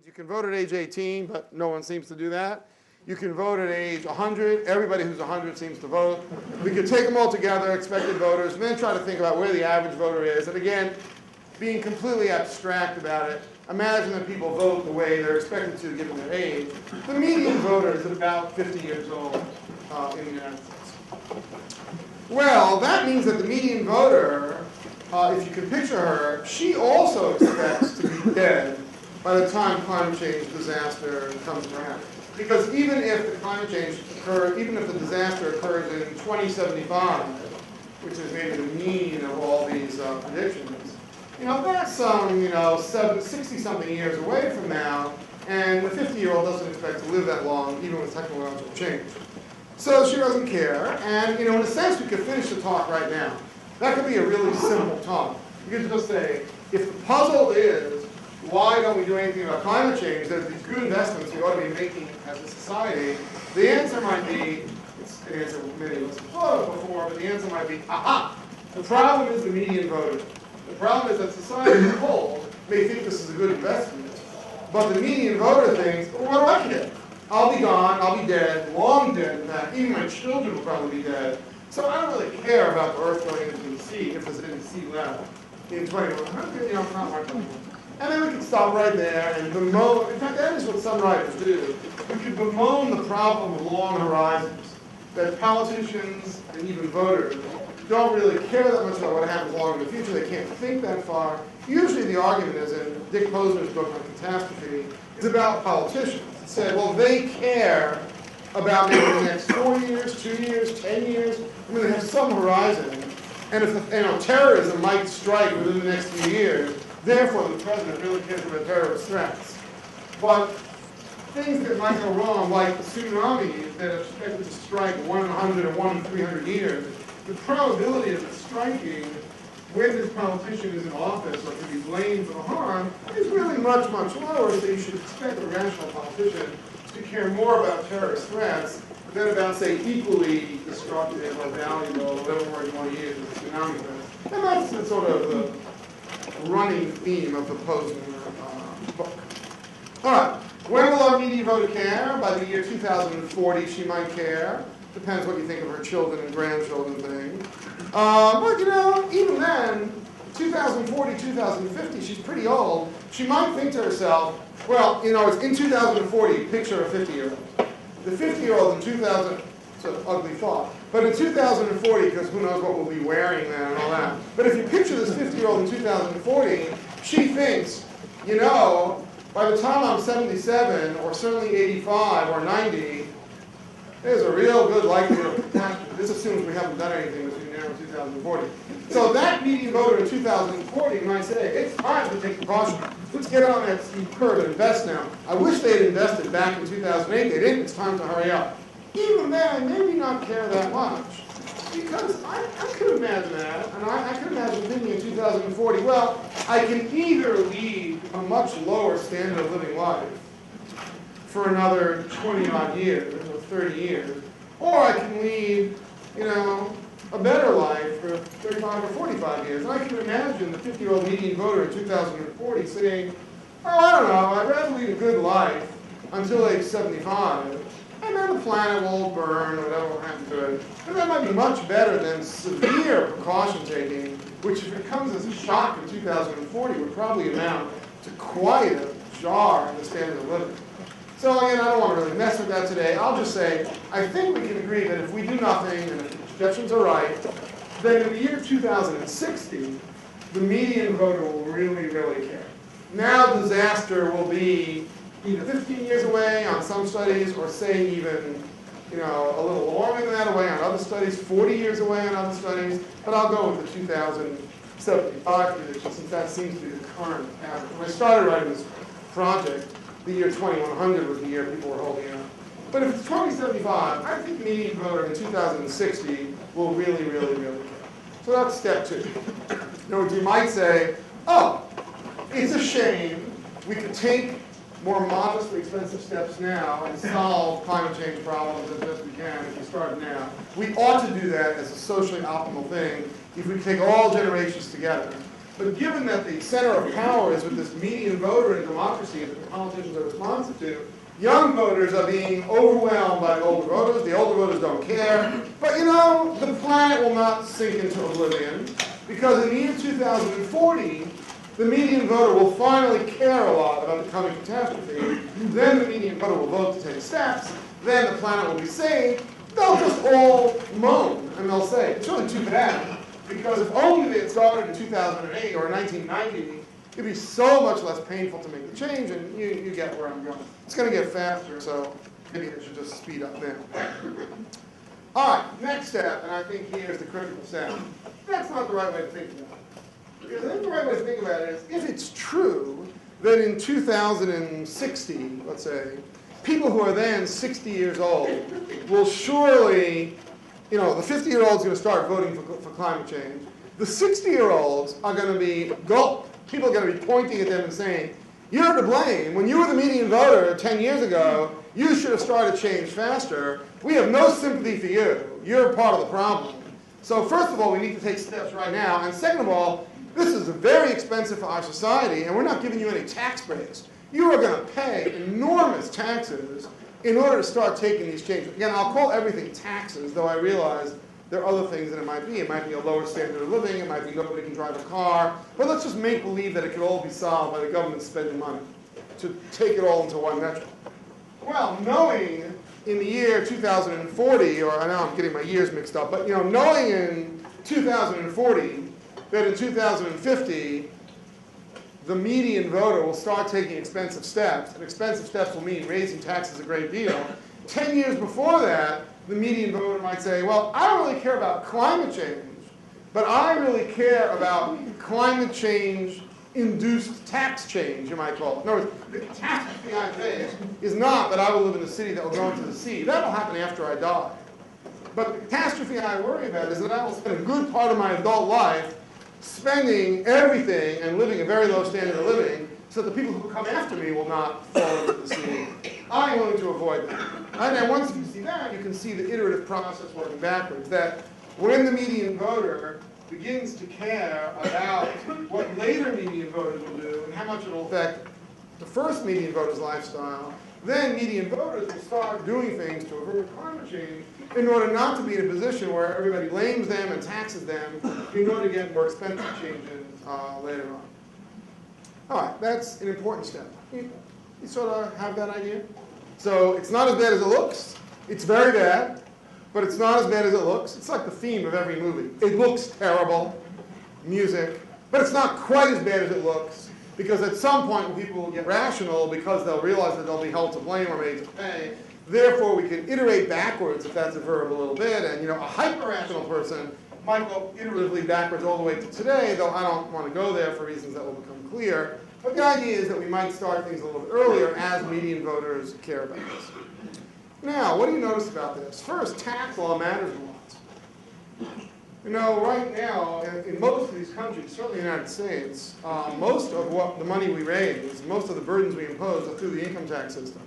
You can vote at age 18, but no one seems to do that. You can vote at age 100. Everybody who's 100 seems to vote. We could take them all together, expected voters, and then try to think about where the average voter is. And again, being completely abstract about it, imagine that people vote the way they're expected to given their age. The median voter is at about 50 years old in the United States. Well, that means that the median voter, if you can picture her, she also expects to be dead by the time climate change disaster comes around. Because even if the climate change occurs, even if the disaster occurs in 2075, which is maybe the mean of all these predictions, that's some, 60-something years away from now, and the 50-year-old doesn't expect to live that long, even with technological change. So she doesn't care, and in a sense, we could finish the talk right now. That could be a really simple talk. You could just say, if the puzzle is, why don't we do anything about climate change? There's these good investments we ought to be making as a society. The answer might be, it's an answer many of us have thought of before, but the answer might be, the problem is the median voter. The problem is that society as a whole may think this is a good investment, but the median voter thinks, well, what do I care? I'll be gone, I'll be dead, long dead in fact, even my children will probably be dead. So I don't really care about the Earth going into the sea if there's any sea left in 2100, it's not my problem. And then we can stop right there and bemoan. In fact, that is what some writers do. We could bemoan the problem of long horizons, that politicians and even voters don't really care that much about what happens long in the future. They can't think that far. Usually the argument is, in Dick Posner's book on catastrophe, is about politicians. It said, well, they care about maybe the next 4 years, 2 years, 10 years. I mean, they have some horizon. And if terrorism might strike within the next few years, therefore, the president really cares about terrorist threats. But things that might go wrong, like the tsunamis that are expected to strike 1 in 100 or 1 in 300 years, the probability of it striking when this politician is in office or can be blamed for the harm is really much, much lower. So you should expect a rational politician to care more about terrorist threats than about, say, equally destructive or valuable, or whatever word you want to use, tsunami threats. And that's the sort of the running theme of the Posner book. All right, when will our median voter care? By the year 2040, she might care. Depends what you think of her children and grandchildren thing. But even then, 2040, 2050, she's pretty old. She might think to herself, well, it's in 2040, picture a 50-year-old. The 50-year-old in 2000, it's an ugly thought, but in 2040, because who knows what we'll be wearing then and all that. But if you picture this 50-year-old in 2040, she thinks, by the time I'm 77, or certainly 85 or 90, there's a real good likelihood of catastrophe. This assumes we haven't done anything between now and 2040. So that median voter in 2040 might say, it's time to take precautions. Let's get on that steep curve and invest now. I wish they had invested back in 2008. They didn't. It's time to hurry up. Even then, maybe not care that much. Because I could imagine that, and I could imagine thinking in 2040, well, I can either lead a much lower standard of living life for another 20-odd years, or 30 years, or I can lead, a better life for 35 or 45 years. And I can imagine the 50-year-old median voter in 2040 saying, I don't know, I'd rather lead a good life until age 75, and then the planet will burn, or whatever will happen to it. And that might be much better than severe precaution taking, which if it comes as a shock in 2040 would probably amount to quite a jar in the standard of living. So again, I don't want to really mess with that today. I'll just say, I think we can agree that if we do nothing, and if the projections are right, then in the year 2060, the median voter will really, really care. Now disaster will be either 15 years away on some studies, or say even a little longer than that away on other studies, 40 years away on other studies, but I'll go with the 2075 prediction, since that seems to be the current average. When I started writing this project, the year 2100 was the year people were holding out. But if it's 2075, I think the median voter in 2060 will really, really, really care. So that's step 2. You might say, oh, it's a shame we could take more modestly expensive steps now and solve climate change problems as best we can if we start now. We ought to do that as a socially optimal thing if we take all generations together. But given that the center of power is with this median voter in democracy that the politicians are responsive to, young voters are being overwhelmed by older voters. The older voters don't care. But you know, the planet will not sink into oblivion, because in the year 2040, the median voter will finally care a lot about the coming catastrophe. Then the median voter will vote to take steps. Then the planet will be saved. They'll just all moan, and they'll say, it's really too bad, because if only they had started in 2008 or 1990, it'd be so much less painful to make the change, and you get where I'm going. It's going to get faster, so maybe I should just speed up now. All right, next step, and I think here's the critical step. That's not the right way to think about it. Because I think the right way to think about it is, if it's true that in 2060, let's say, people who are then 60 years old will surely, you know, the 50-year-old's going to start voting for climate change. The 60-year-olds are going to be, people are going to be pointing at them and saying, you're to blame. When you were the median voter 10 years ago, you should have started change faster. We have no sympathy for you. You're part of the problem. So first of all, we need to take steps right now. And second of all, this is very expensive for our society, and we're not giving you any tax breaks. You are going to pay enormous taxes in order to start taking these changes. Again, I'll call everything taxes, though I realize there are other things that it might be. It might be a lower standard of living. It might be nobody can drive a car. But let's just make believe that it could all be solved by the government spending money to take it all into one metric. Well, knowing in the year 2040, or I know I'm getting my years mixed up, but you know, knowing in 2040 that in 2050, the median voter will start taking expensive steps, and expensive steps will mean raising taxes a great deal. 10 years before that, the median voter might say, well, I don't really care about climate change, but I really care about climate change-induced tax change, you might call it. In other words, the catastrophe I face is not that I will live in a city that will go into the sea. That will happen after I die. But the catastrophe I worry about is that I will spend a good part of my adult life spending everything and living a very low standard of living so that the people who come after me will not fall into the sea. I'm willing to avoid that. And then once you see that, you can see the iterative process working backwards, that when the median voter begins to care about what later median voters will do and how much it will affect the first median voter's lifestyle, then median voters will start doing things to avert climate change in order not to be in a position where everybody blames them and taxes them in order to get more expensive changes later on. All right, that's an important step. You sort of have that idea? So it's not as bad as it looks. It's very bad, but it's not as bad as it looks. It's like the theme of every movie. It looks terrible, music, but it's not quite as bad as it looks, because at some point people will get rational because they'll realize that they'll be held to blame or made to pay. Therefore, we can iterate backwards, if that's a verb, a little bit. And you know, a hyper-rational person might go iteratively backwards all the way to today, though I don't want to go there for reasons that will become clear. But the idea is that we might start things a little bit earlier as median voters care about this. Now, what do you notice about this? First, tax law matters a lot. You know, right now, in most of these countries, certainly the United States, most of what the money we raise, most of the burdens we impose are through the income tax system.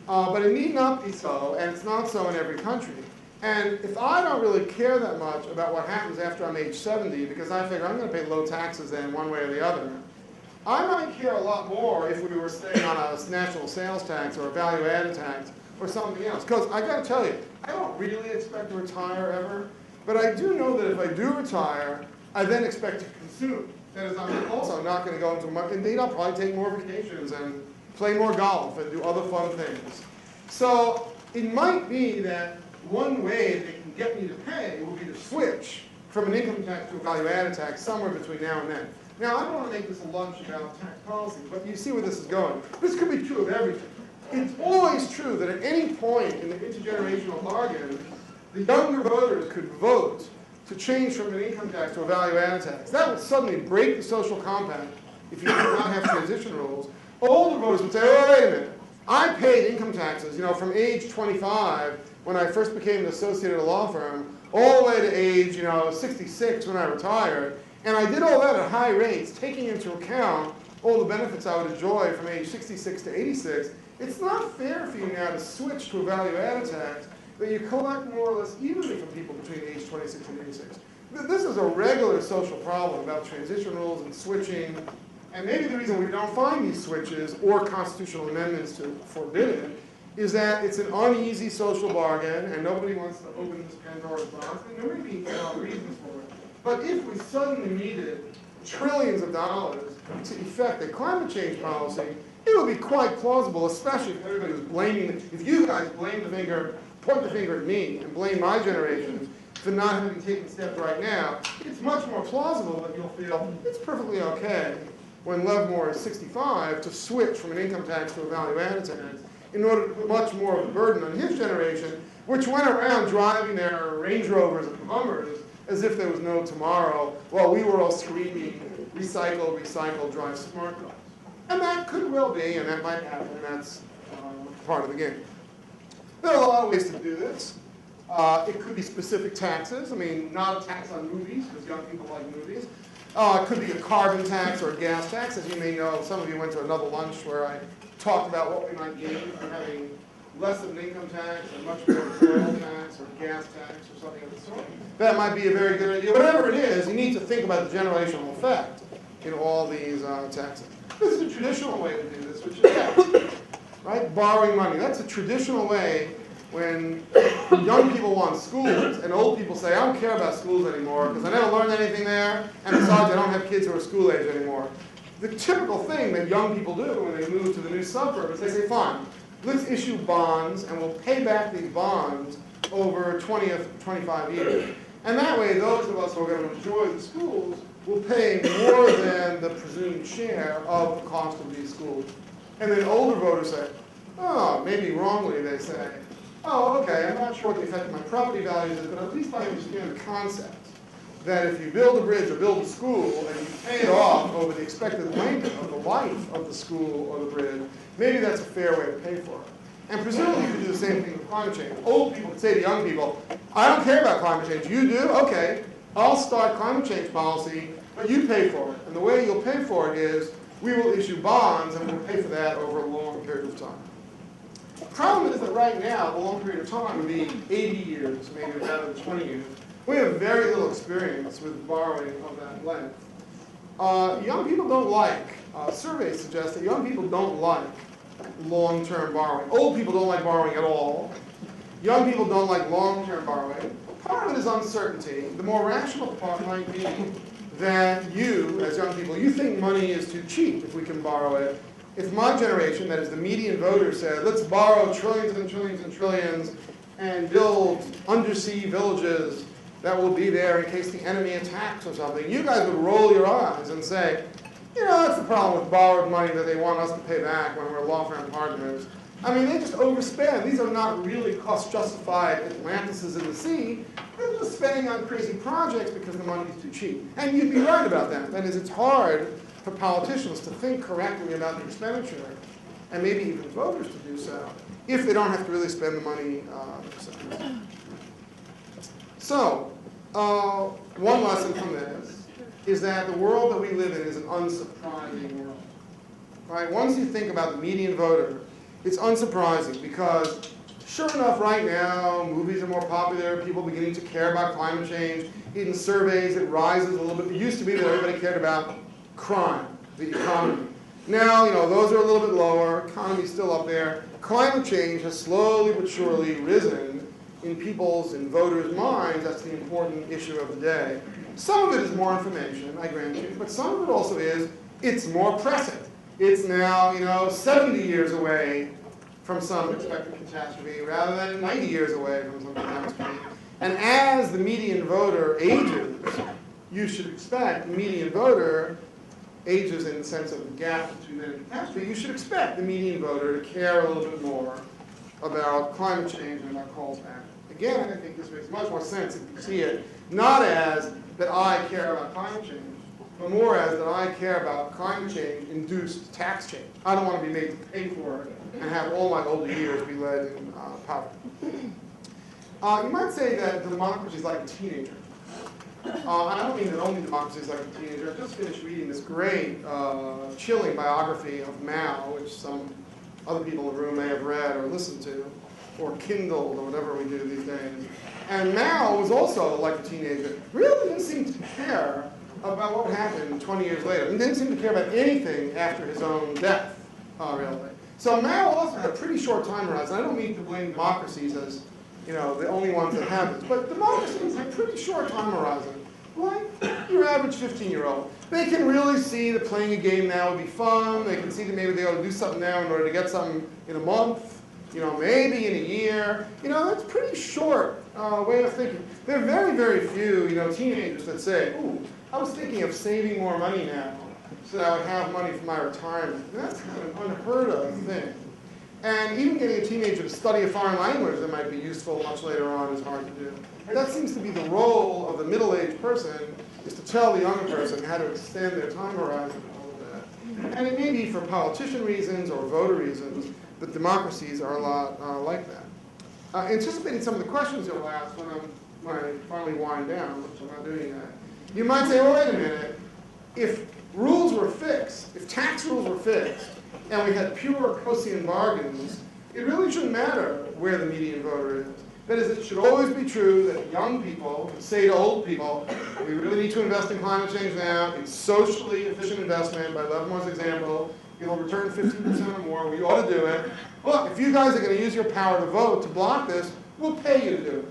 But it need not be so, and it's not so in every country. And if I don't really care that much about what happens after I'm age 70, because I figure I'm going to pay low taxes then one way or the other, I might care a lot more if we were staying on a national sales tax or a value-added tax or something else. Because I got to tell you, I don't really expect to retire ever, but I do know that if I do retire, I then expect to consume. That is, I'm also not going to go into much. Indeed, I'll probably take more vacations and play more golf and do other fun things. So it might be that one way they can get me to pay will be to switch from an income tax to a value-added tax somewhere between now and then. Now, I don't want to make this a lunch about tax policy, but you see where this is going. This could be true of everything. It's always true that at any point in the intergenerational bargain, the younger voters could vote to change from an income tax to a value-added tax. That would suddenly break the social compact if you did not have transition rules. Older voters would say, oh, wait a minute. I paid income taxes, you know, from age 25 when I first became an associate at a law firm, all the way to age, you know, 66 when I retired. And I did all that at high rates, taking into account all the benefits I would enjoy from age 66 to 86. It's not fair for you now to switch to a value-added tax that you collect more or less evenly from people between age 26 and 86. This is a regular social problem about transition rules and switching. And maybe the reason we don't find these switches or constitutional amendments to forbid it is that it's an uneasy social bargain and nobody wants to open this Pandora's box. And there may be reasons for it. But if we suddenly needed trillions of dollars to effect a climate change policy, it would be quite plausible, especially if everybody was blaming, if you guys blame the finger, point the finger at me and blame my generation for not having taken steps right now, it's much more plausible that you'll feel it's perfectly okay when Levmore is 65 to switch from an income tax to a value-added tax in order to put much more of the burden on his generation, which went around driving their Range Rovers and Hummers as if there was no tomorrow while we were all screaming, recycle, recycle, drive smart cars. And that could well be, and that might happen, and that's part of the game. There are a lot of ways to do this. It could be specific taxes. I mean, not a tax on movies, because young people like movies. It could be a carbon tax or a gas tax. As you may know, some of you went to another lunch where I talked about what we might gain from having less of an income tax and much more of an oil tax or gas tax or something of the sort. That might be a very good idea. Whatever it is, you need to think about the generational effect in all these taxes. This is a traditional way to do this, which is tax, right? Borrowing money. That's a traditional way when young people want schools and old people say, I don't care about schools anymore because I never learned anything there, and besides, I don't have kids who are school age anymore. The typical thing that young people do when they move to the new suburb is they say, fine, let's issue bonds and we'll pay back these bonds over 20 or 25 years. And that way, those of us who are going to enjoy the schools will pay more than the presumed share of the cost of these schools. And then older voters say, oh, maybe wrongly they say, oh, okay, I'm not sure what the effect of my property values is, but at least I understand the concept that if you build a bridge or build a school and you pay it off over the expected length of the life of the school or the bridge, maybe that's a fair way to pay for it. And presumably you could do the same thing with climate change. Old people would say to young people, I don't care about climate change. You do? Okay, I'll start climate change policy, but you pay for it. And the way you'll pay for it is we will issue bonds and we'll pay for that over a long period of time. The problem is that right now, the long period of time would be 80 years, maybe rather than 20 years. We have very little experience with borrowing of that length. Young people don't like, surveys suggest that young people don't like long-term borrowing. Old people don't like borrowing at all. Young people don't like long-term borrowing. Part of it is uncertainty. The more rational part might be that you, as young people, you think money is too cheap if we can borrow it. If my generation, that is the median voter, said, let's borrow trillions and trillions and trillions and build undersea villages that will be there in case the enemy attacks or something, you guys would roll your eyes and say, you know, that's the problem with borrowed money that they want us to pay back when we're law firm partners. I mean, they just overspend. These are not really cost-justified Atlantises in the sea. They're just spending on crazy projects because the money is too cheap. And you'd be right about that. That is, it's hard for politicians to think correctly about the expenditure, and maybe even voters to do so, if they don't have to really spend the money themselves. So, one lesson from this is that the world that we live in is an unsurprising world. Right? Once you think about the median voter, it's unsurprising because, sure enough, right now, movies are more popular, people are beginning to care about climate change. In surveys, it rises a little bit. It used to be that everybody cared about crime, the economy. Now, you know, those are a little bit lower, economy's still up there. Climate change has slowly but surely risen in people's and voters' minds. That's the important issue of the day. Some of it is more information, I grant you, but some of it also is, it's more pressing. It's now, you know, 70 years away from some expected catastrophe rather than 90 years away from some catastrophe. And as the median voter ages, you should expect the median voter ages in the sense of the gap between that and catastrophe, you should expect the median voter to care a little bit more about climate change and about calls to action. Again, I think this makes much more sense if you see it not as that I care about climate change, but more as that I care about climate change-induced tax change. I don't want to be made to pay for it and have all my older years be led in poverty. You might say that democracy is like a teenager. I don't mean that only democracy is like a teenager. I just finished reading this great, chilling biography of Mao, which some other people in the room may have read or listened to. or kindled or whatever we do these days. And Mao was also like a teenager, really didn't seem to care about what happened 20 years later. He didn't seem to care about anything after his own death, really. So Mao also had a pretty short time horizon. I don't mean to blame democracies as, the only ones that have it, but democracies have pretty short time horizon. Like your average 15-year-old. They can really see that playing a game now would be fun. They can see that maybe they ought to do something now in order to get something in a month, maybe in a year. That's pretty short way of thinking. There are very, very few, teenagers that say, ooh, I was thinking of saving more money now so that I would have money for my retirement. And that's kind of an unheard of thing. And even getting a teenager to study a foreign language that might be useful much later on is hard to do. And that seems to be the role of the middle-aged person, is to tell the younger person how to extend their time horizon a little bit. And it may be for politician reasons or voter reasons that democracies are a lot like that. Anticipating some of the questions you'll ask when I finally wind down, which I'm not doing yet, you might say, well, wait a minute. If rules were fixed, if tax rules were fixed, and we had pure Coasian bargains, it really shouldn't matter where the median voter is. That is, it should always be true that young people can say to old people, we really need to invest in climate change now. It's socially efficient investment. By Levmore's example, it'll return 15% or more. We ought to do it. Look, if you guys are going to use your power to vote to block this, we'll pay you to do it.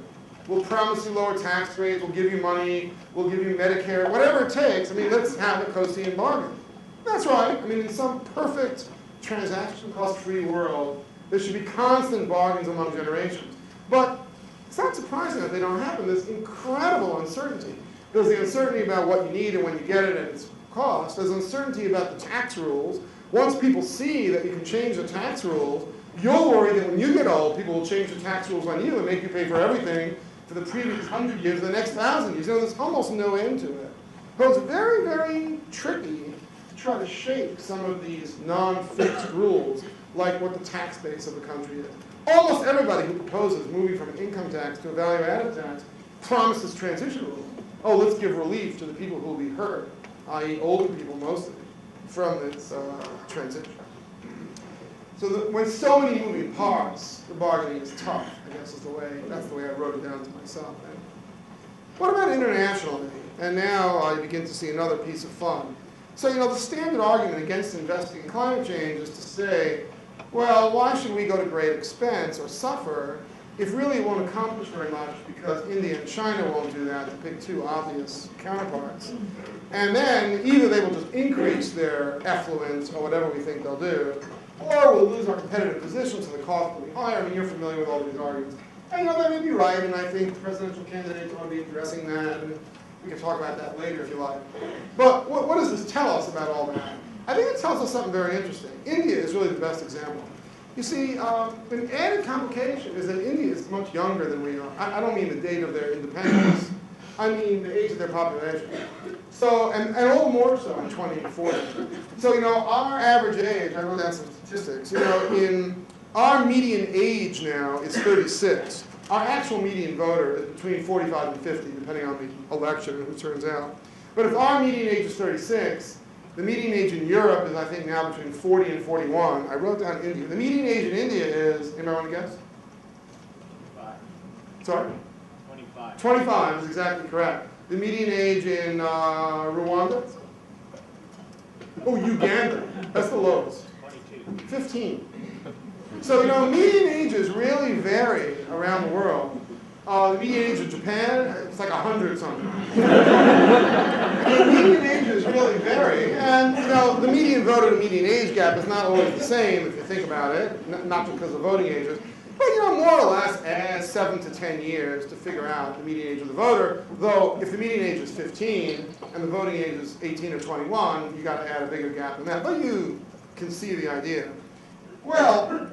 We'll promise you lower tax rates. We'll give you money. We'll give you Medicare. Whatever it takes. Let's have a Coasian bargain. That's right. In some perfect transaction cost-free world, there should be constant bargains among generations. But it's not surprising that they don't happen. There's incredible uncertainty. There's the uncertainty about what you need and when you get it and its cost. There's uncertainty about the tax rules. Once people see that you can change the tax rules, you'll worry that when you get old, people will change the tax rules on you and make you pay for everything for the previous 100 years, the next 1,000 years. There's almost no end to it. So it's very, very tricky to try to shape some of these non-fixed rules, like what the tax base of the country is. Almost everybody who proposes moving from an income tax to a value-added tax promises transition rules. Oh, let's give relief to the people who will be hurt, i.e. older people mostly, from this transition. So when so many moving parts, the bargaining is tough, I guess that's the way I wrote it down to myself. And what about internationally? And now I begin to see another piece of fun. So, the standard argument against investing in climate change is to say, well, why should we go to great expense or suffer if really it won't accomplish very much because India and China won't do that, to pick two obvious counterparts. And then either they will just increase their effluence or whatever we think they'll do, or we'll lose our competitive position so the cost will be higher. You're familiar with all these arguments. And that may be right, and I think presidential candidates ought to be addressing that, and we can talk about that later if you like. But what does this tell us about all that? I think it tells us something very interesting. India is really the best example. You see, an added complication is that India is much younger than we are. I don't mean the date of their independence. I mean the age of their population. So, and all more so in 2040. So, our average age, I wrote down some statistics, in our median age now is 36. Our actual median voter is between 45 and 50, depending on the election and who turns out. But if our median age is 36, the median age in Europe is, I think, now between 40 and 41. I wrote down India. The median age in India is, anybody want to guess? 25. Sorry? 25. 25 is exactly correct. The median age in Rwanda? Oh, Uganda. That's the lowest. 22. 15. So, median ages really vary around the world. The median age of Japan, it's like 100 something. The median ages really vary. And, the median voter to median age gap is not always the same if you think about it, not because of voting ages. But, more or less add 7 to 10 years to figure out the median age of the voter. Though, if the median age is 15 and the voting age is 18 or 21, you got to add a bigger gap than that. But you can see the idea. Well,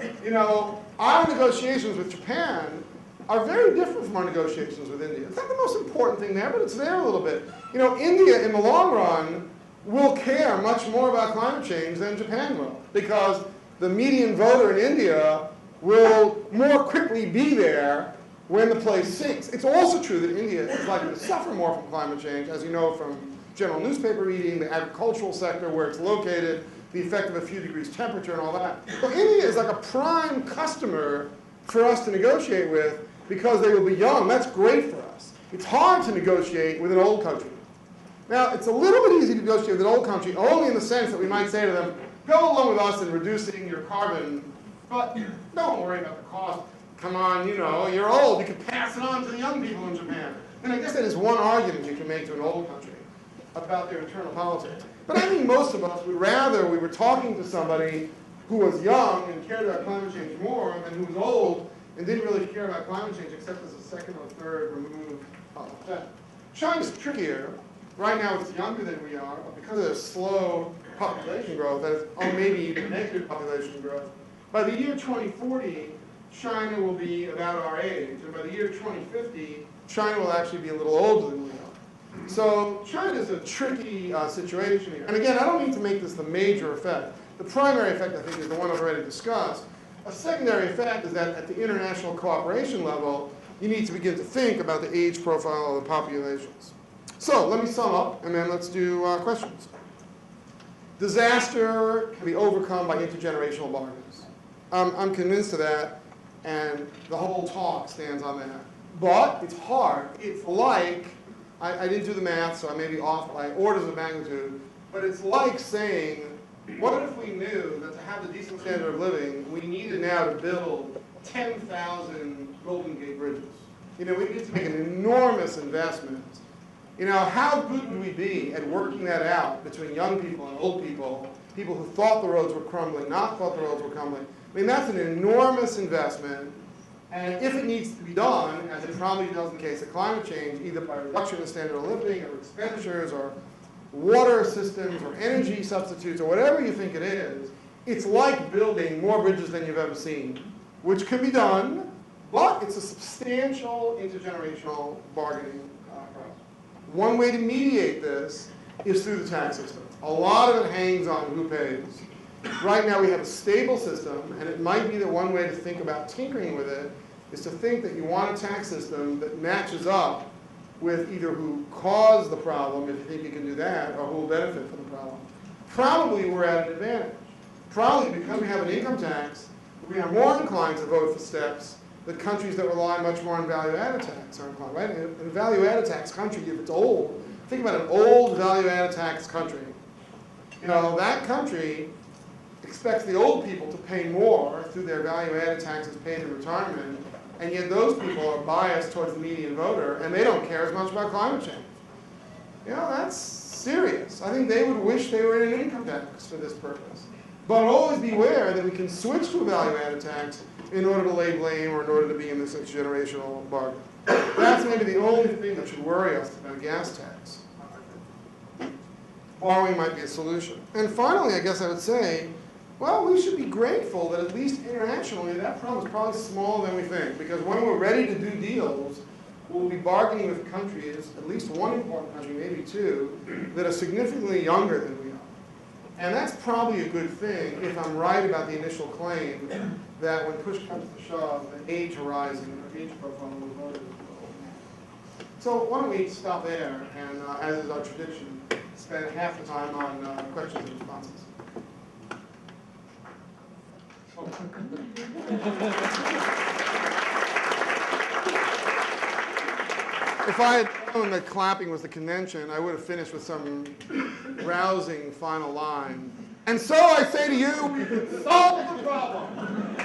our negotiations with Japan are very different from our negotiations with India. It's not the most important thing there, but it's there a little bit. India, in the long run, will care much more about climate change than Japan will, because the median voter in India will more quickly be there when the place sinks. It's also true that India is likely to suffer more from climate change, as you know from general newspaper reading, the agricultural sector where it's located, the effect of a few degrees temperature and all that. So India is like a prime customer for us to negotiate with because they will be young. That's great for us. It's hard to negotiate with an old country. Now, it's a little bit easy to negotiate with an old country, only in the sense that we might say to them, go along with us in reducing your carbon, but don't worry about the cost. Come on, you know, you're old. You can pass it on to the young people in Japan. And I guess that is one argument you can make to an old country about their internal politics. But I think most of us would rather we were talking to somebody who was young and cared about climate change more than who was old and didn't really care about climate change except as a second or third removed effect. China's trickier. Right now it's younger than we are, but because of their slow population growth, that is, or maybe even negative population growth, by the year 2040, China will be about our age, and by the year 2050, China will actually be a little older than we are. So China's a tricky situation here. And again, I don't mean to make this the major effect. The primary effect, I think, is the one I've already discussed. A secondary effect is that at the international cooperation level, you need to begin to think about the age profile of the populations. So let me sum up, and then let's do questions. Disaster can be overcome by intergenerational bargains. I'm convinced of that, and the whole talk stands on that. But it's hard. It's like, I didn't do the math, so I may be off by orders of magnitude, but it's like saying, what if we knew that to have the decent standard of living, we needed now to build 10,000 Golden Gate bridges? You know, we need to make an enormous investment. You know, how good would we be at working that out between young people and old people, people who thought the roads were crumbling, not thought the roads were crumbling? I mean, that's an enormous investment, and if it needs to be done, as it probably does in the case of climate change, either by reduction in standard of living or expenditures or water systems or energy substitutes or whatever you think it is, it's like building more bridges than you've ever seen, which can be done, but it's a substantial intergenerational bargaining process. One way to mediate this is through the tax system. A lot of it hangs on who pays. Right now we have a stable system, and it might be that one way to think about tinkering with it is to think that you want a tax system that matches up with either who caused the problem, if you think you can do that, or who will benefit from the problem. Probably we're at an advantage. Probably because we have an income tax, we are more inclined to vote for steps that countries that rely much more on value-added tax are inclined, right? In a value-added tax country, if it's old, think about an old value-added tax country. You know, that country expects the old people to pay more through their value-added taxes paid in retirement, and yet those people are biased towards the median voter, and they don't care as much about climate change. You know, that's serious. I think they would wish they were in an income tax for this purpose. But always beware that we can switch to a value-added tax in order to lay blame or in order to be in this intergenerational bargain. That's maybe the only thing that should worry us about a gas tax. Borrowing might be a solution. And finally, I guess I would say, well, we should be grateful that at least internationally that problem is probably smaller than we think. Because when we're ready to do deals, we'll be bargaining with countries, at least one important country, maybe two, that are significantly younger than we are. And that's probably a good thing if I'm right about the initial claim that when push comes to shove, the age horizon, or age profile of the voters will. So why don't we stop there and, as is our tradition, spend half the time on questions and responses. If I had known that clapping was the convention, I would have finished with some rousing final line. And so I say to you, we can solve the problem.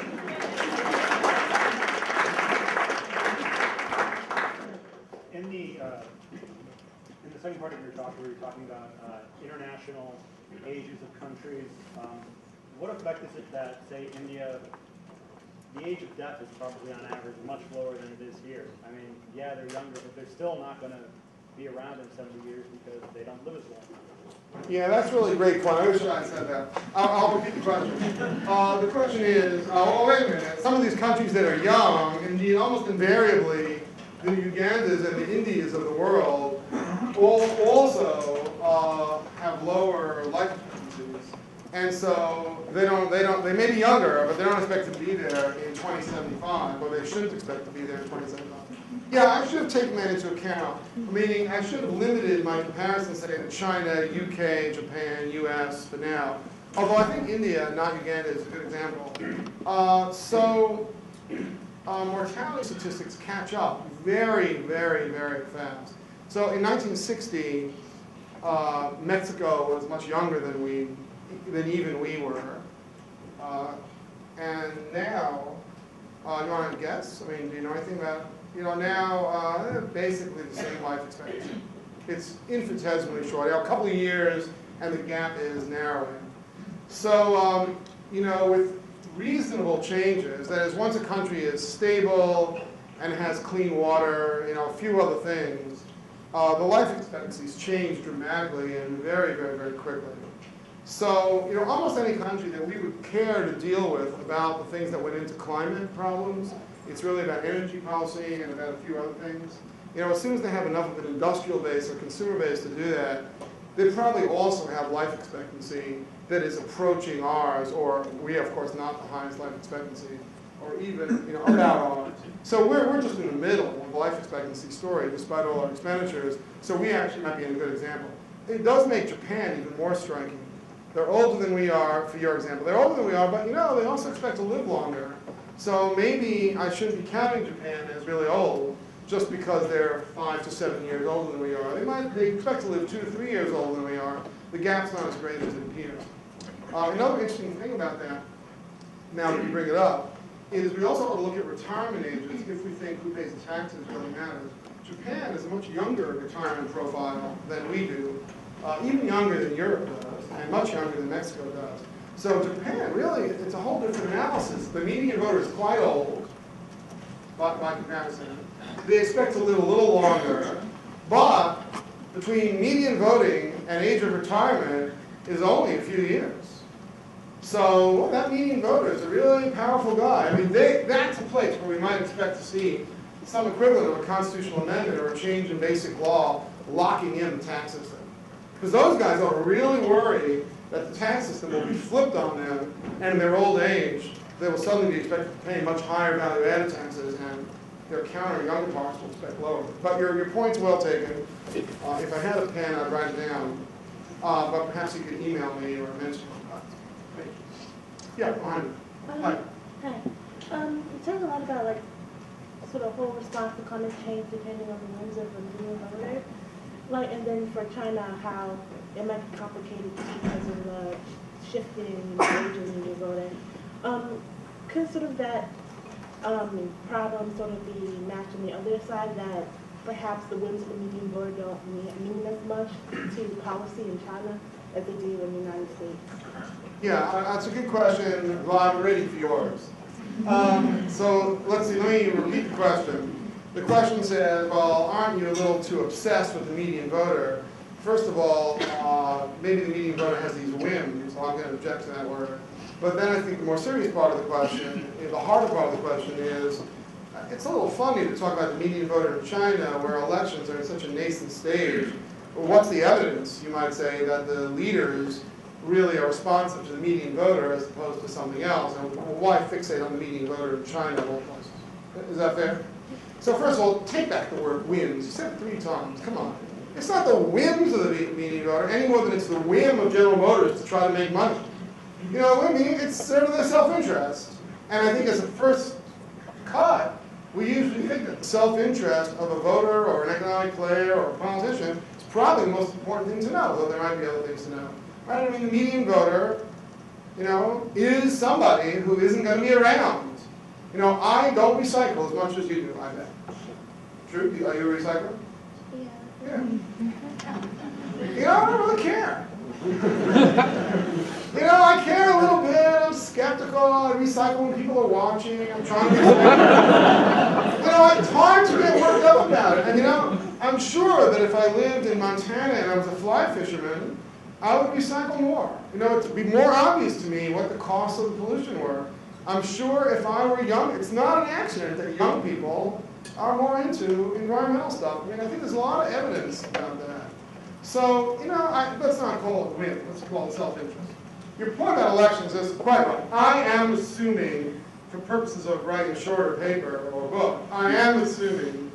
In the second part of your talk, where you're talking about international ages of countries, what effect is it that, say, India, the age of death is probably on average much lower than it is here? I mean, yeah, they're younger, but they're still not going to be around in 70 years because they don't live as long. Yeah, that's a really great point. I wish I had said that. I'll repeat the question. The question is, oh, wait a minute. Some of these countries that are young, indeed almost invariably, the Ugandas and the Indias of the world, also have lower life expectancies. And so they may be younger, but they don't expect to be there in 2075, or they shouldn't expect to be there in 2075. Yeah, I should have taken that into account, meaning I should have limited my comparison, say, to China, UK, Japan, US for now. Although I think India, not Uganda, is a good example. So mortality statistics catch up very, very, very fast. So in 1960, Mexico was much younger than even we were. And now, you want to guess? I mean, do you know anything about, now basically the same life expectancy. It's infinitesimally short, a couple of years, and the gap is narrowing. So, with reasonable changes, that is, once a country is stable and has clean water, a few other things, the life expectancies change dramatically and very, very, very quickly. So, almost any country that we would care to deal with about the things that went into climate problems, it's really about energy policy and about a few other things. As soon as they have enough of an industrial base or consumer base to do that, they probably also have life expectancy that is approaching ours, or we, of course, not the highest life expectancy, or even, about ours. So we're just in the middle of the life expectancy story, despite all our expenditures. So we actually might be in a good example. It does make Japan even more striking. They're older than we are, for your example. They're older than we are, but they also expect to live longer. So maybe I shouldn't be counting Japan as really old, just because they're 5 to 7 years older than we are. They expect to live 2 to 3 years older than we are. The gap's not as great as it appears. Another interesting thing about that, now that you bring it up, is we also ought to look at retirement ages if we think who pays the taxes really matters. Japan is a much younger retirement profile than we do, even younger than Europe does, and much younger than Mexico does. So Japan, really, it's a whole different analysis. The median voter is quite old, by comparison. They expect to live a little longer, but between median voting and age of retirement is only a few years. So that median voter is a really powerful guy. I mean, that's a place where we might expect to see some equivalent of a constitutional amendment or a change in basic law locking in the tax system. Because those guys are really worried that the tax system will be flipped on them, and in their old age, they will suddenly be expected to pay much higher value-added taxes, and their counter-younger parts will expect lower. But your point's well taken. If I had a pen, I'd write it down. But perhaps you could email me or mention it. Yeah, behind you. Hi. Hi. You talked a lot about sort of whole response to climate change depending on the whims of the median voter. And then for China, how it might be complicated because of the shifting age of median voting. Could sort of that problem sort of be matched on the other side, that perhaps the whims of the median voter don't mean as much to policy in China as they do in the United States? Yeah, that's a good question. Well, I'm ready for yours. So let's see, let me repeat the question. The question says, well, aren't you a little too obsessed with the median voter? First of all, maybe the median voter has these whims, so I'm going to object to that word. But then I think the more serious part of the question, the harder part of the question is, it's a little funny to talk about the median voter in China where elections are at such a nascent stage. Well, what's the evidence, you might say, that the leaders really are responsive to the median voter as opposed to something else? And why fixate on the median voter in China of all places? Is that fair? So first of all, take back the word whims. You said it 3 times. Come on. It's not the whims of the median voter any more than it's the whim of General Motors to try to make money. It's sort of their self-interest. And I think as a first cut, we usually think that the self-interest of a voter or an economic player or a politician is probably the most important thing to know, though there might be other things to know. Right? The median voter, is somebody who isn't going to be around. I don't recycle as much as you do, I bet. True? Are you a recycler? Yeah. Yeah. I don't really care. I care a little bit. I'm skeptical. I recycle when people are watching. I'm trying to be it's hard to get worked up about it. And I'm sure that if I lived in Montana and I was a fly fisherman, I would recycle more. It would be more obvious to me what the costs of the pollution were. I'm sure if I were young, it's not an accident that young people are more into environmental stuff. I think there's a lot of evidence about that. So, let's not call it whim. Let's call it self-interest. Your point about elections is quite right. I am assuming, for purposes of writing a shorter paper or book, I am assuming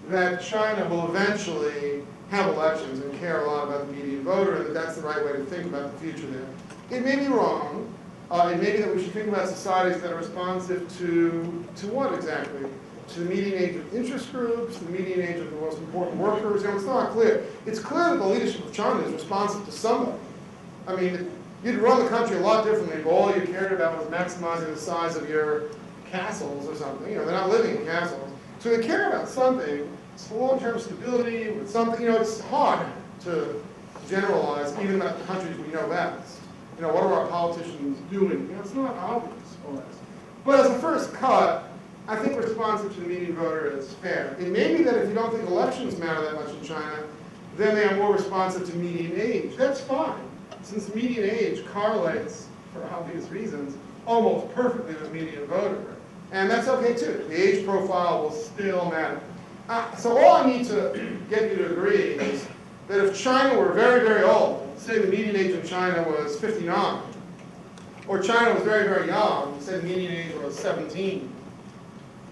that China will eventually have elections and care a lot about the median voter, and that that's the right way to think about the future there. It may be wrong, It may be that we should think about societies that are responsive to what exactly? To the median age of interest groups, the median age of the most important workers. You know, it's not clear. It's clear that the leadership of China is responsive to somebody. I mean, you'd run the country a lot differently if all you cared about was maximizing the size of your castles or something. You know, they're not living in castles. So they care about something. It's for long-term stability with something. You know, it's hard to generalize even about the countries we know best. You know, what are our politicians doing? You know, it's not obvious always. But as a first cut, I think responsive to the median voter is fair. It may be that if you don't think elections matter that much in China, then they are more responsive to median age. That's fine, since median age correlates, for obvious reasons, almost perfectly with median voter. And that's okay too. The age profile will still matter. So all I need to get you to agree is that if China were very, very old, say the median age in China was 59, or China was very, very young, say the median age was 17,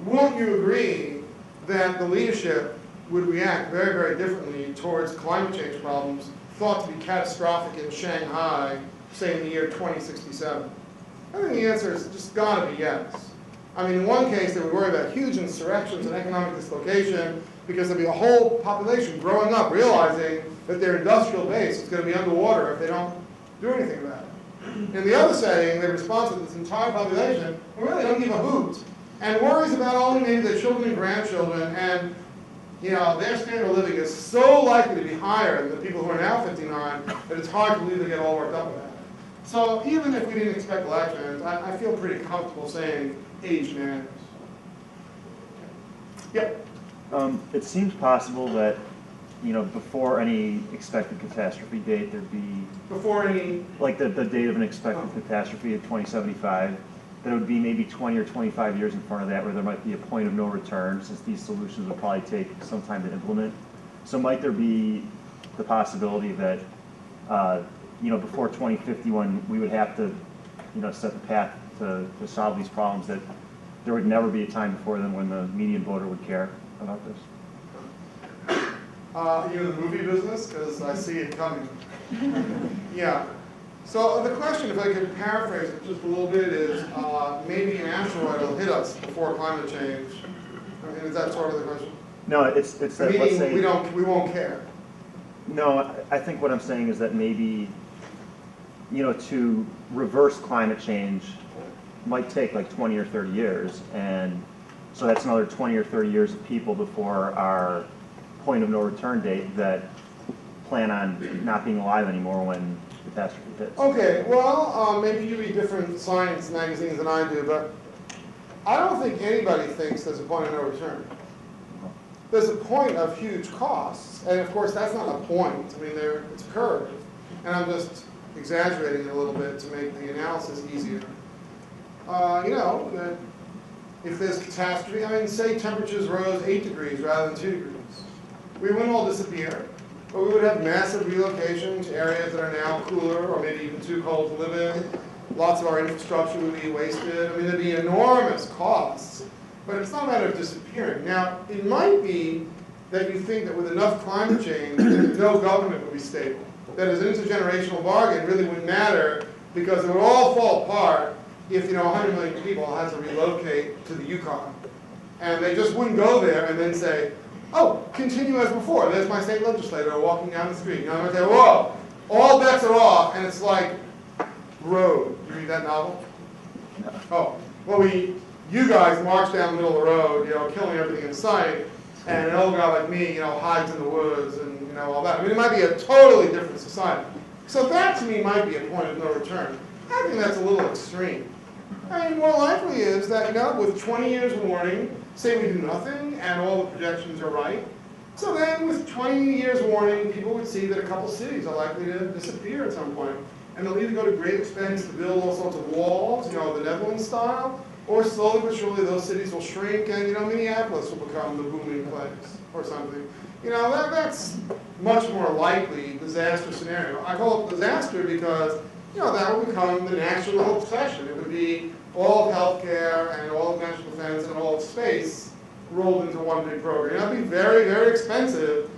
won't you agree that the leadership would react very, very differently towards climate change problems thought to be catastrophic in Shanghai, say in the year 2067? I think the answer is just got to be yes. I mean, in one case, they would worry about huge insurrections and economic dislocation because there'd be a whole population growing up realizing that their industrial base is going to be underwater if they don't do anything about it. In the other setting, they respond to this entire population who really don't give a hoot and worries about only maybe their children and grandchildren, and you know, their standard of living is so likely to be higher than the people who are now 59 that it's hard to believe they get all worked up about it. So even if we didn't expect elections, I feel pretty comfortable saying age matters. Yep. It seems possible that, you know, before any expected catastrophe date, there'd be, Before any, like the date of an expected catastrophe at 2075, that it would be maybe 20 or 25 years in front of that where there might be a point of no return, since these solutions will probably take some time to implement. So might there be the possibility that, you know, before 2051, we would have to, you know, set the path to solve these problems, that there would never be a time before then when the median voter would care about this? you're in the movie business, because I see it coming. Yeah. So the question, if I could paraphrase it just a little bit, is maybe an asteroid will hit us before climate change. I mean, is that sort of the question? No, it's that, let's Meaning say, we won't care. no, I think what I'm saying is that maybe, you know, to reverse climate change might take like 20 or 30 years, and so that's another 20 or 30 years of people before our point of no return date that plan on not being alive anymore when catastrophe hits. Okay, well, maybe you read different science magazines than I do, but I don't think anybody thinks there's a point of no return. There's a point of huge costs, and of course that's not a point. I mean, it's a curve, and I'm just exaggerating it a little bit to make the analysis easier. You know, that if there's catastrophe, I mean, say temperatures rose 8 degrees rather than 2 degrees. We wouldn't all disappear, but we would have massive relocation to areas that are now cooler or maybe even too cold to live in. Lots of our infrastructure would be wasted. I mean, there'd be enormous costs, but it's not a matter of disappearing. Now, it might be that you think that with enough climate change, no government would be stable. That as an intergenerational bargain really wouldn't matter because it would all fall apart if, you know, 100 million people had to relocate to the Yukon. And they just wouldn't go there and then say, oh, continue as before. There's my state legislator walking down the street. You know, they say, whoa, all bets are off, and it's like Road. You read that novel? No. Oh, well, you guys march down the middle of the road, you know, killing everything in sight, and an old guy like me, you know, hides in the woods and, you know, all that. I mean, it might be a totally different society. So that, to me, might be a point of no return. I think that's a little extreme. I mean, more likely is that, you know, with 20 years warning, say we do nothing and all the projections are right. So then with 20 years warning, people would see that a couple cities are likely to disappear at some point. And they'll either go to great expense to build all sorts of walls, you know, the Netherlands style, or slowly but surely those cities will shrink and, you know, Minneapolis will become the booming place or something. You know, that's much more likely disaster scenario. I call it disaster because, you know, that will become the national obsession. It would be all of healthcare and all of national defense and all of space rolled into one big program. That would be very, very expensive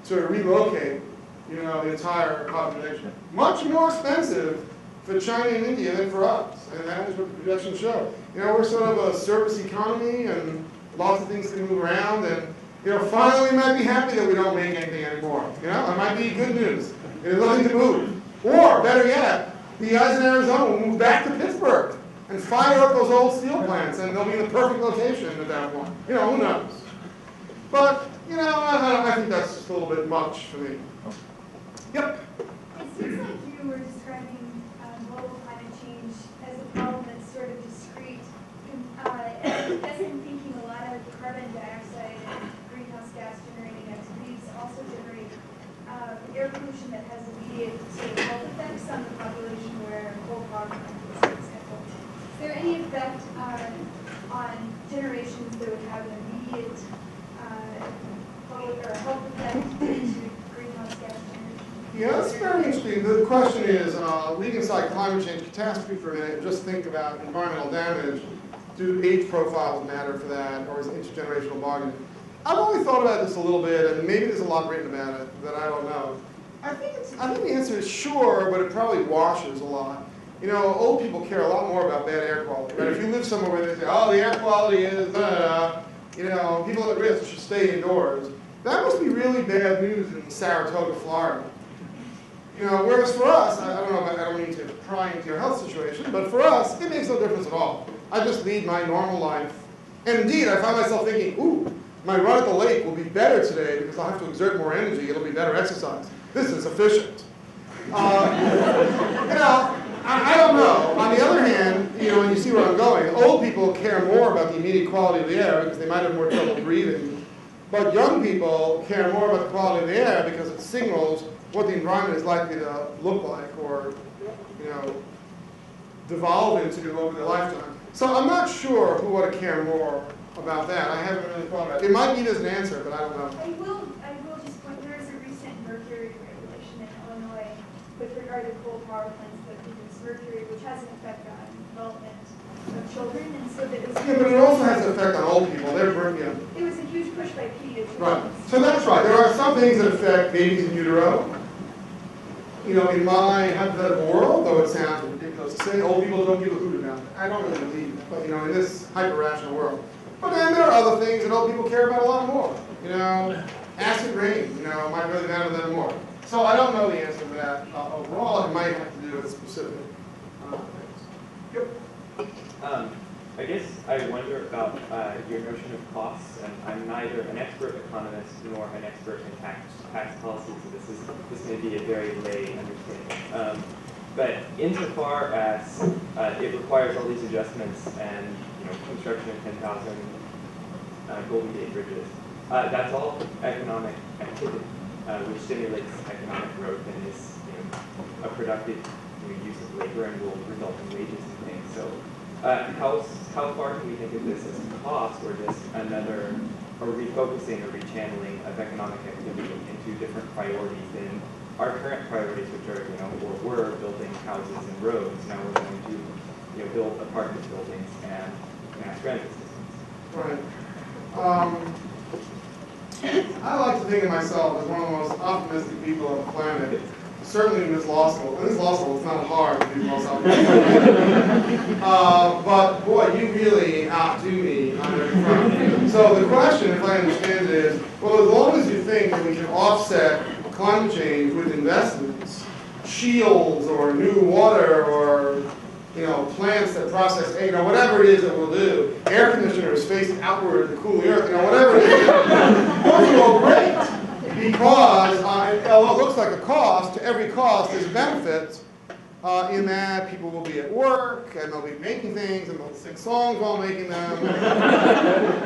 to relocate, you know, the entire population. Much more expensive for China and India than for us, and that is what the projections show. You know, we're sort of a service economy, and lots of things can move around, and you know, finally we might be happy that we don't make anything anymore. You know, it might be good news. There's nothing to move. Or, better yet, the guys in Arizona will move back to Pittsburgh and fire up those old steel plants, and they'll be in the perfect location at that point. You know, who knows? But, you know, I think that's just a little bit much for me. Yep? It seems like you were describing global climate change as a problem that's sort of discrete. As I'm thinking, a lot of carbon dioxide and greenhouse gas generating activities also generate air pollution that has immediate sort of health effects on the population, where coal power plants, for example. Is there any effect on generations that would have an immediate public or health effect to greenhouse gas generation? Yeah, that's very interesting. The question is, leaving aside climate change catastrophe for a minute, and just think about environmental damage. Do age profiles matter for that, or is it intergenerational bargaining? I've only thought about this a little bit, and maybe there's a lot written about it that I don't know. I think the answer is sure, but it probably washes a lot. You know, old people care a lot more about bad air quality, right? If you live somewhere where they say, oh, the air quality is, you know, people at risk should stay indoors. That must be really bad news in Saratoga, Florida. You know, whereas for us, I don't know, I don't mean to pry into your health situation, but for us, it makes no difference at all. I just lead my normal life. And indeed, I find myself thinking, ooh, my run at the lake will be better today because I'll have to exert more energy. It'll be better exercise. This is efficient. You know, I don't know. On the other hand, you know, and you see where I'm going, old people care more about the immediate quality of the air because they might have more trouble breathing. But young people care more about the quality of the air because it signals what the environment is likely to look like or, you know, devolve into over their lifetime. So I'm not sure who ought to care more about that. I haven't really thought about it. It might be there's an answer, but I don't know. I will just point, there is a recent mercury regulation in Illinois with regard to coal power plants that produce mercury, which has an effect on development of children, and so that it was. Yeah, but it also has an effect on old people. They're brilliant. It was a huge push by pediatricians. Right. So that's right. There are some things that affect babies in utero. You know, in my hypothetical world, though it sounds ridiculous to say, old people don't give a hoot about it. I don't really believe it. But, you know, in this hyper-rational world. But then there are other things that old people care about a lot more. You know, acid rain, you know, might really matter to them more. So I don't know the answer to that. Overall, it might have to do with specific things. Yep. I guess I wonder about your notion of costs, and I'm neither an expert economist nor an expert in tax policy, so this may be a very lay understanding. But insofar as it requires all these adjustments and construction of 10,000 Golden Gate bridges, that's all economic activity, which stimulates economic growth and is a productive use of labor and will result in wages and things. So how far can we think of this as cost, or just another, or refocusing or rechanneling of economic activity into different priorities than our current priorities, which are, we're building houses and roads. Now we're going to, build apartment buildings and mass transit systems. Right. I like to think of myself as one of the most optimistic people on the planet. Certainly in this law school. In this law school, it's not hard to be the most optimistic. But boy, you really outdo me on every front. So the question, if I understand it, is, well, as long as you think that we can offset climate change with investments, shields or new water or plants that process, whatever it is that we'll do, air conditioners facing outward to cool the earth, whatever it is, those are all great. Because, although it looks like a cost, to every cost is benefits in that people will be at work, and they'll be making things, and they'll sing songs while making them.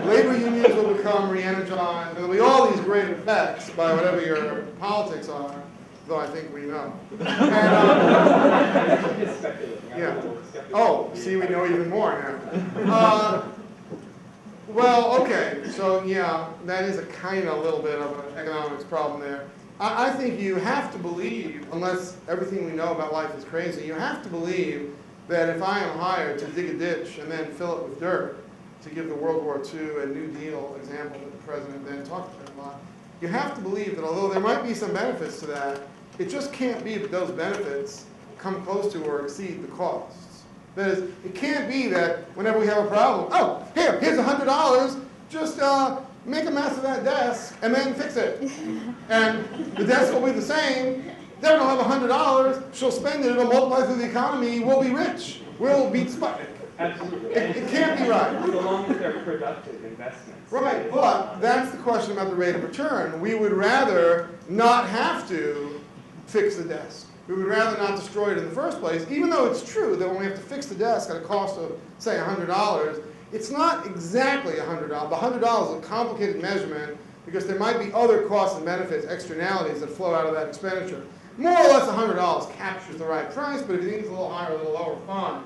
Labor unions will become re-energized, and there'll be all these great effects by whatever your politics are, though I think we know. Yeah. Oh, see, we know even more now. Well, okay, so yeah, that is a kind of little bit of an economics problem there. I think you have to believe, unless everything we know about life is crazy, you have to believe that if I am hired to dig a ditch and then fill it with dirt, to give the World War II and New Deal example that the president then talked about a lot, you have to believe that although there might be some benefits to that, it just can't be that those benefits come close to or exceed the costs. That is, it can't be that whenever we have a problem, oh, here's $100, just make a mess of that desk and then fix it. And the desk will be the same. Then we'll have $100, she'll spend it, it'll multiply through the economy, we'll be rich. We'll beat Sputnik. Absolutely. It can't be right. So long as they're productive investments. Right, but that's the question about the rate of return. We would rather not have to fix the desk. We would rather not destroy it in the first place, even though it's true that when we have to fix the desk at a cost of, say, $100, it's not exactly $100. The $100 is a complicated measurement because there might be other costs and benefits, externalities that flow out of that expenditure. More or less $100 captures the right price, but if you think it's a little higher or a little lower, fine.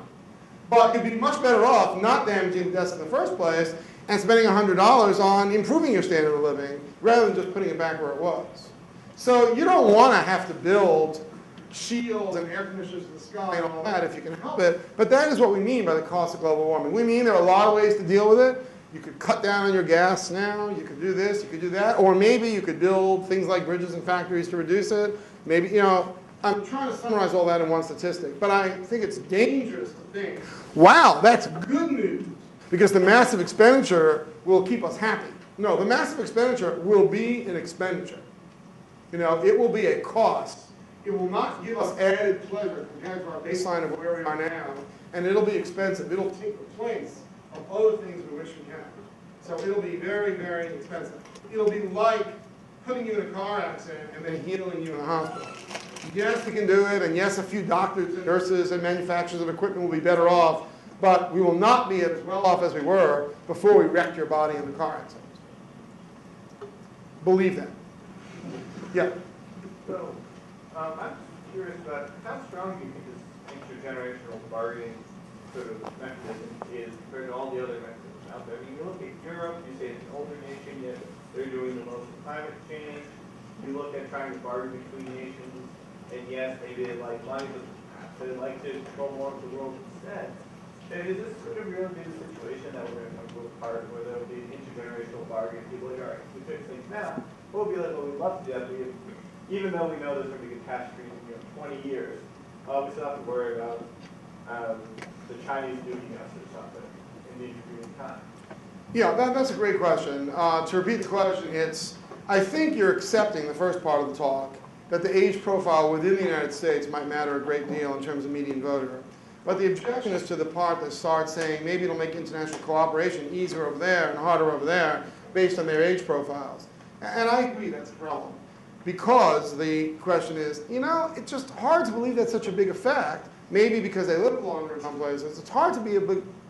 But you'd be much better off not damaging the desk in the first place and spending $100 on improving your standard of living rather than just putting it back where it was. So you don't want to have to build shields and air conditioners in the sky and all that if you can help it, but that is what we mean by the cost of global warming. We mean there are a lot of ways to deal with it. You could cut down on your gas now, you could do this, you could do that, or maybe you could build things like bridges and factories to reduce it. Maybe, you know, I'm trying to summarize all that in one statistic, but I think it's dangerous to think, wow, that's good news, because the massive expenditure will keep us happy. No, the massive expenditure will be an expenditure. You know, it will be a cost. It will not give us added pleasure compared to our baseline of where we are now, and it'll be expensive. It'll take the place of other things we wish we had. So it'll be very, very expensive. It'll be like putting you in a car accident and then healing you in the hospital. Yes, we can do it, and yes, a few doctors and nurses and manufacturers of equipment will be better off, but we will not be as well off as we were before we wrecked your body in the car accident. Believe that. Yeah. So, I'm curious about how strong do you think this intergenerational bargaining sort of mechanism is compared to all the other mechanisms out there? I mean, you look at Europe, you say it's an older nation, yet they're doing the most of climate change. You look at trying to bargain between nations, and yes, maybe they like money, but they like to control more of the world instead. And is this sort of really be the situation that we're in a part where there will be an intergenerational bargain? People are like, all right, we fix things now. We'll be like, well, we'd love to do that, but even though we know there's going to be catastrophes in 20 years, we still have to worry about the Chinese nuking us or something in the intervening time. Yeah, that's a great question. To repeat the question, it's, I think you're accepting the first part of the talk, that the age profile within the United States might matter a great deal in terms of median voter. But the objection is to the part that starts saying maybe it'll make international cooperation easier over there and harder over there based on their age profiles. And I agree that's a problem. Because the question is, you know, it's just hard to believe that's such a big effect. Maybe because they live longer in some places. It's hard to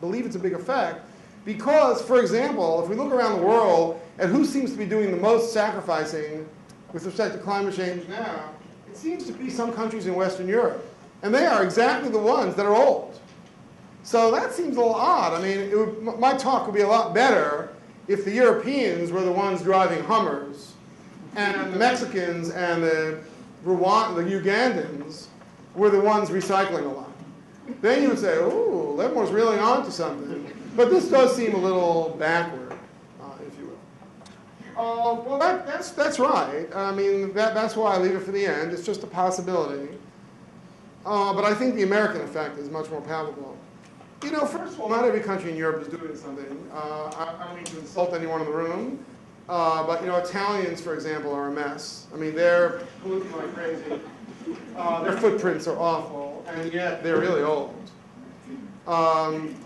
believe it's a big effect because, for example, if we look around the world at who seems to be doing the most sacrificing with respect to climate change now, it seems to be some countries in Western Europe. And they are exactly the ones that are old. So that seems a little odd. I mean, my talk would be a lot better if the Europeans were the ones driving Hummers and the Mexicans and the Ugandans were the ones recycling a lot. Then you would say, ooh, Levmore's really on to something. But this does seem a little backward, if you will. Well, that's right. I mean, that's why I leave it for the end. It's just a possibility. But I think the American effect is much more palpable. You know, first of all, not every country in Europe is doing something. I don't mean to insult anyone in the room. But, you know, Italians, for example, are a mess. I mean, they're polluting like crazy. Their footprints are awful, and yet they're really old.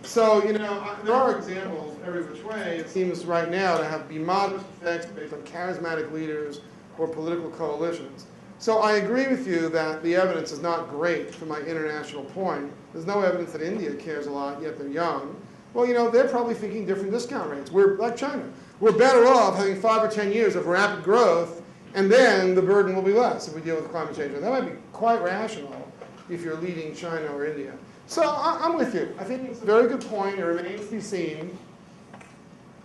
So, you know, there are examples every which way. It seems right now to be modest effects based on charismatic leaders or political coalitions. So I agree with you that the evidence is not great for my international point. There's no evidence that India cares a lot, yet they're young. Well, you know, they're probably thinking different discount rates. We're like China. We're better off having 5 or 10 years of rapid growth, and then the burden will be less if we deal with climate change. And that might be quite rational if you're leading China or India. So I'm with you. I think it's a very good point. It remains to be seen.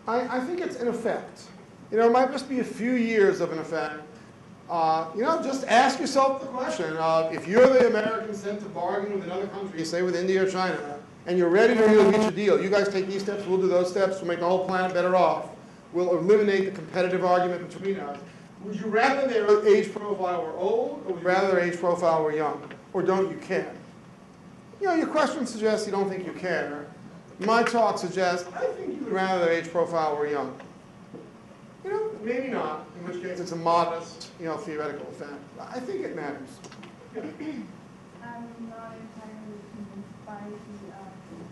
I think it's an effect. You know, it might just be a few years of an effect. You know, just ask yourself the question of if you're the American sent to bargain with another country, say with India or China, and you're ready to reach a deal. You guys take these steps, we'll do those steps, we'll make the whole planet better off. We'll eliminate the competitive argument between us. Would you rather their age profile were old, or would you rather their age profile were young? Or don't you care? you know, your question suggests you don't think you care. My talk suggests, I think you would rather the age profile were young. You know, maybe not, in which case it's a modest, you know, theoretical effect. I think it matters. Yeah. I'm not entirely convinced by the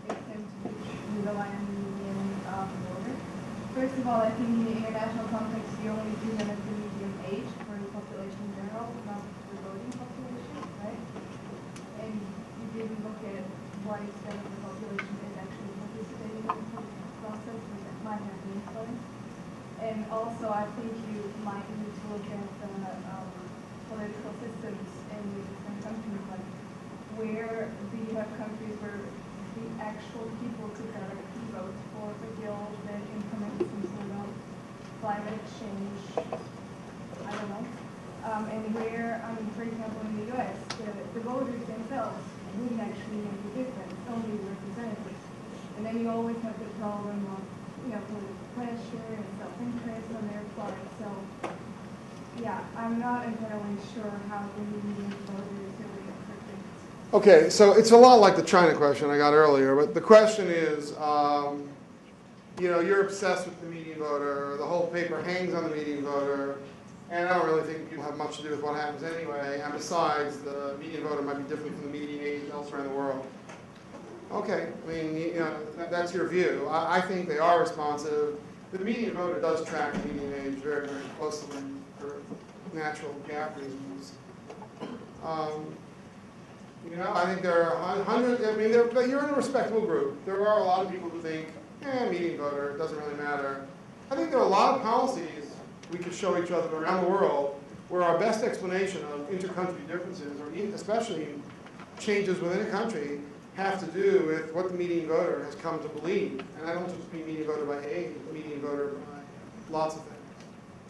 extent to which we rely on the median voter. First of all, I think in the international context, you only do that as the median age for the population in general, not the voting population, right? And you didn't look at what extent of the population is actually participating in the political process, so that might have an influence. And also, I think you might need to look at the political systems in the different countries, like where do you have countries where the actual people could directly vote for a bill that implements some sort of climate change, I don't know, and where, I mean, for example, in the US, the voters themselves wouldn't actually make a difference, only the representatives. And then you always have the problem of, you know, political pressure and self-interest on their part. So, yeah, I'm not entirely sure how the median voters really predict. Okay, so it's a lot like the China question I got earlier, but the question is, you know, you're obsessed with the median voter, the whole paper hangs on the median voter, and I don't really think people have much to do with what happens anyway, and besides, the median voter might be different from the median age elsewhere in the world. Okay, I mean, you know, that's your view. I think they are responsive. The median voter does track the median age very, very closely for natural gap reasons. You know, I think there are hundreds, I mean, you're in a respectable group. There are a lot of people who think, median voter, it doesn't really matter. I think there are a lot of policies we could show each other around the world where our best explanation of inter-country differences, or especially changes within a country, have to do with what the median voter has come to believe. And I don't just mean median voter by age, but median voter by lots of things.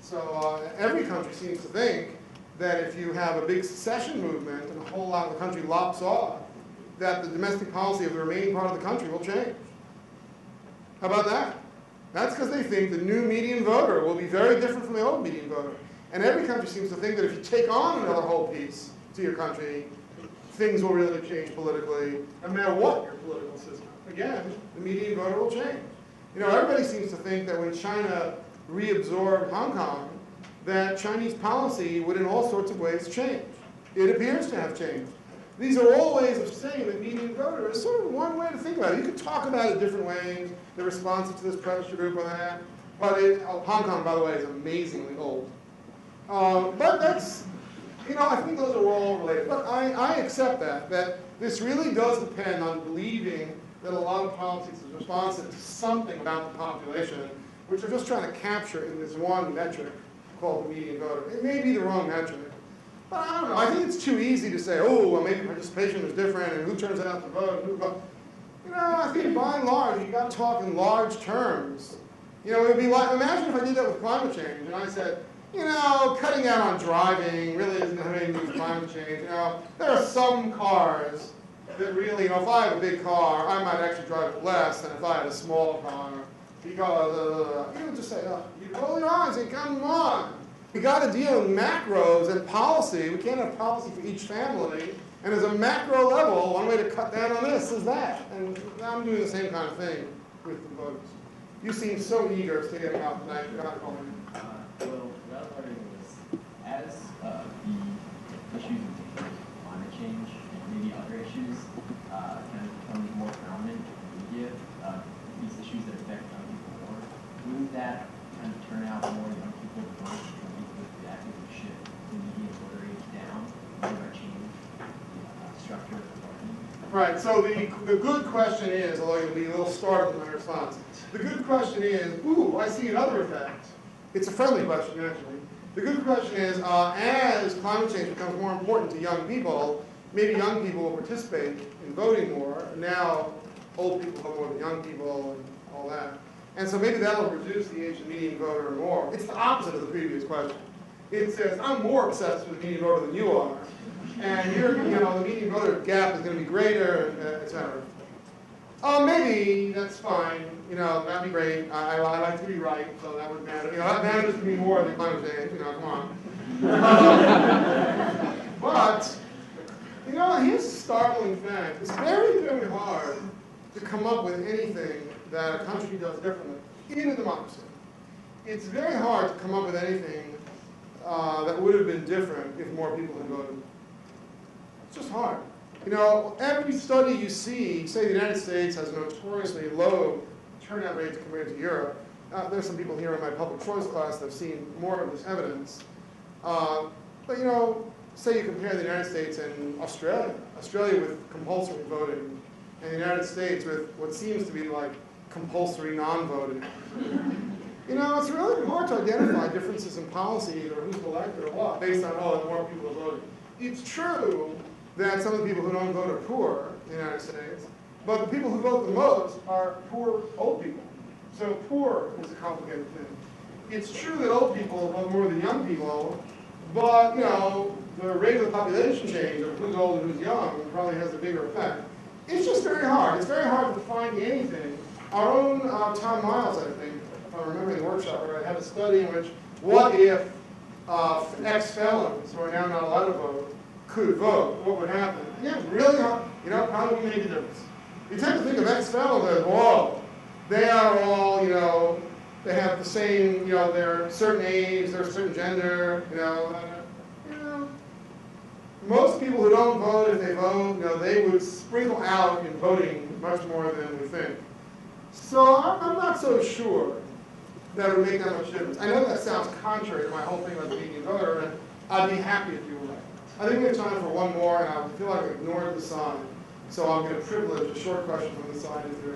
So every country seems to think that if you have a big secession movement and a whole lot of the country lops off, that the domestic policy of the remaining part of the country will change. How about that? That's because they think the new median voter will be very different from the old median voter. And every country seems to think that if you take on another whole piece to your country, things will really change politically, no matter what your political system. Again, the median voter will change. You know, everybody seems to think that when China reabsorbed Hong Kong, that Chinese policy would in all sorts of ways change. It appears to have changed. These are all ways of saying that median voter is sort of one way to think about it. You could talk about it different ways, the responses to this pressure group or that, but Hong Kong, by the way, is amazingly old. But that's, you know, I think those are all related. But I accept that this really does depend on believing that a lot of politics is responsive to something about the population, which we're just trying to capture in this one metric called the median voter. It may be the wrong metric, but I don't know. I think it's too easy to say, oh, well, maybe participation is different, and who turns out to vote, and who votes. You know, I think by and large, you got to talk in large terms. You know, it would be like, imagine if I did that with climate change, and I said, you know, cutting out on driving really isn't having anything to do with climate change. You know, there are some cars that really, you know, if I have a big car, I might actually drive it less than if I had a small car. Because, you know, just say, you roll your eyes and come on. We got to deal in macros and policy. We can't have policy for each family. And as a macro level, one way to cut down on this is that. And I'm doing the same kind of thing with the voters. You seem so eager to get out tonight. Well, what I was wondering was, as the issues of climate change and maybe other issues kind of become more prominent in the media, these issues that affect young people more, wouldn't that kind of turn out more young people to vote with the active shift the median voter age down and change the structure of the voting? Right, so the good question is, although you'll be a little startled in my response, the good question is, ooh, I see another effect. It's a friendly question, actually. The good question is, as climate change becomes more important to young people, maybe young people will participate in voting more. Now, old people vote more than young people and all that. And so maybe that'll reduce the age of the median voter more. It's the opposite of the previous question. It says, I'm more obsessed with the median voter than you are. And you're, you know, the median voter gap is going to be greater, et cetera. Maybe that's fine. You know, that'd be great. I like to be right, so that would matter. You know, that matters to me more than climate change. You know, come on. But, you You know, here's a startling fact. It's very, very hard to come up with anything that a country does differently in a democracy. It's very hard to come up with anything that would have been different if more people had voted. It's just hard. You know, every study you see, say the United States has a notoriously low turnout rate compared to Europe. There's some people here in my public choice class that have seen more of this evidence. But you know, say you compare the United States and Australia. Australia with compulsory voting, and the United States with what seems to be like compulsory non-voting. You know, it's really hard to identify differences in policy or who's elected or what based on, oh, more people are voting. It's true that some of the people who don't vote are poor in the United States, but the people who vote the most are poor old people. So poor is a complicated thing. It's true that old people vote more than young people, but you know, the rate of the population change of who's old and who's young probably has a bigger effect. It's just very hard. It's very hard to find anything. Our own Tom Miles, I think, if I remember the workshop, where I had a study in which, what if ex-felons who are now not allowed to vote could vote? What would happen? Yeah, really hard. You know, probably wouldn't make a difference. You tend to think of ex-felons as, whoa, they are all, you know, they have the same, you know, they're a certain age, they're a certain gender, you know. Most people who don't vote, if they vote, you know, they would sprinkle out in voting much more than we think. So I'm not so sure that it would make that much difference. I know that sounds contrary to my whole thing about the median voter, and I'd be happy if you were right. I think we have time for one more, and I feel like I ignored the side. So I'm going to privilege a short question from the side. Is there?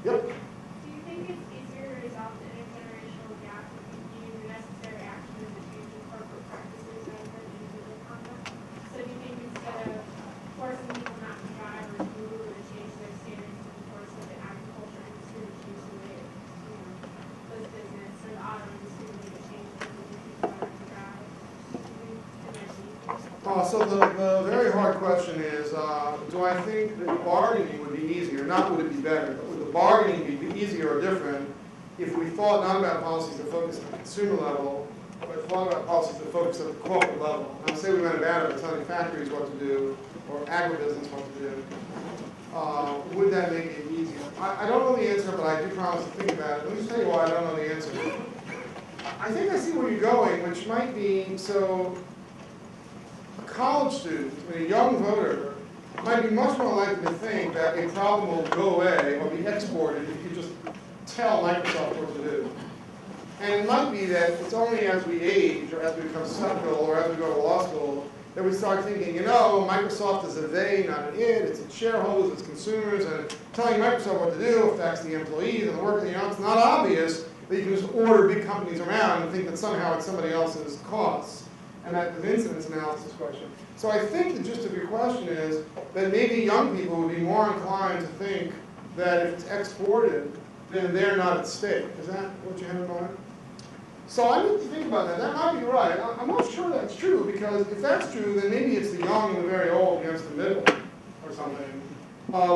Yep. Do you think it's easier to resolve the intergenerational gap if you do necessary action in the change in corporate practices rather than individual conduct? So do you think instead of forcing people not to drive or to move or to change their standards to the course of the agriculture industry to choose the way does business or the auto industry need to change to make people learn to drive? So the very hard question is, do I think that bargaining would be easier? Not would it be better, but would the bargaining be easier or different if we thought not about policies that focus at the consumer level, but thought about policies that focus at the corporate level? Now, say we went about it telling factories what to do or agribusiness what to do. Would that make it easier? I don't know the answer, but I do promise to think about it. Let me just tell you why I don't know the answer. I think I see where you're going, which might be, so a college student, a young voter, might be much more likely to think that a problem will go away or be exported if you just tell Microsoft what to do. And it might be that it's only as we age or as we become cynical or as we go to law school that we start thinking, you know, Microsoft is a they, not an it, it's its shareholders, it's consumers, and telling Microsoft what to do affects the employees and the workers. You know, it's not obvious that you can just order big companies around and think that somehow it's somebody else's costs. And that the incidence analysis question. So I think the gist of your question is that maybe young people would be more inclined to think that if it's exported, then they're not at stake. Is that what you have in mind? So I need to think about that. That might be right. I'm not sure that's true, because if that's true, then maybe it's the young and the very old against the middle or something,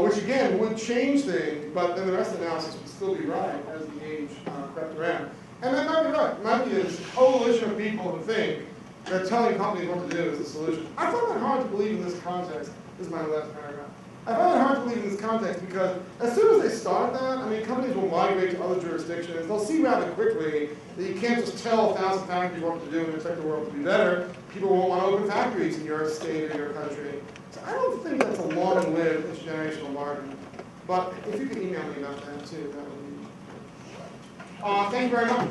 which again would change things, but then the rest of the analysis would still be right as the age crept around. And that might be right. It might be this coalition of people who think that telling companies what to do is the solution. I find that hard to believe in this context. This is my last paragraph. I find it hard to believe in this context because as soon as they start that, I mean, companies will migrate to other jurisdictions. They'll see rather quickly that you can't just tell 1,000 factories what to do and expect the world to be better. People won't want to open factories in your state or your country. So I don't think that's a long-lived intergenerational bargain. But if you could email me about that too, that would be. Thank you very much.